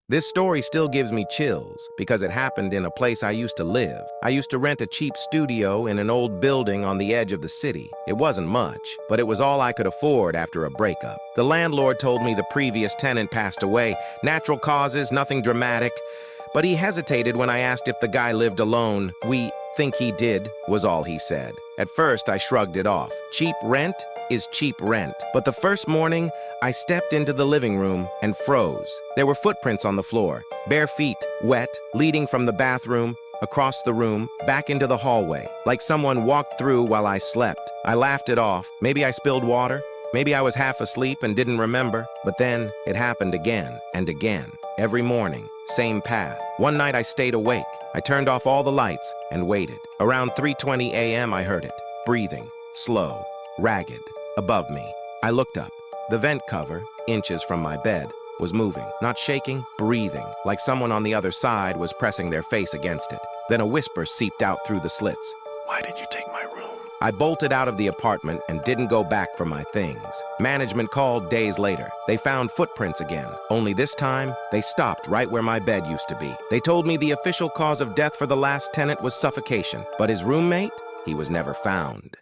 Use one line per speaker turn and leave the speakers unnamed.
This story still gives me chills because it happened in a place I used to live. I used to rent a cheap studio in an old building on the edge of the city. It wasn't much, but it was all I could afford after a breakup. The landlord told me the previous tenant passed away. Natural causes, nothing dramatic. But he hesitated when I asked if the guy lived alone. "We think he did," was all he said. At first, I shrugged it off. Cheap rent is cheap rent. But the first morning, I stepped into the living room and froze. There were footprints on the floor, bare feet, wet, leading from the bathroom, across the room, back into the hallway, like someone walked through while I slept. I laughed it off. Maybe I spilled water. Maybe I was half asleep and didn't remember. But then it happened again and again. Every morning, same path. One night I stayed awake. I turned off all the lights and waited. Around 3:20 a.m. I heard it. Breathing. Slow. Ragged. Above me. I looked up. The vent cover, inches from my bed, was moving. Not shaking, breathing, like someone on the other side was pressing their face against it. Then a whisper seeped out through the slits.
"Why did you take my room?"
I bolted out of the apartment and didn't go back for my things. Management called days later. They found footprints again, only this time, they stopped right where my bed used to be. They told me the official cause of death for the last tenant was suffocation, but his roommate, he was never found.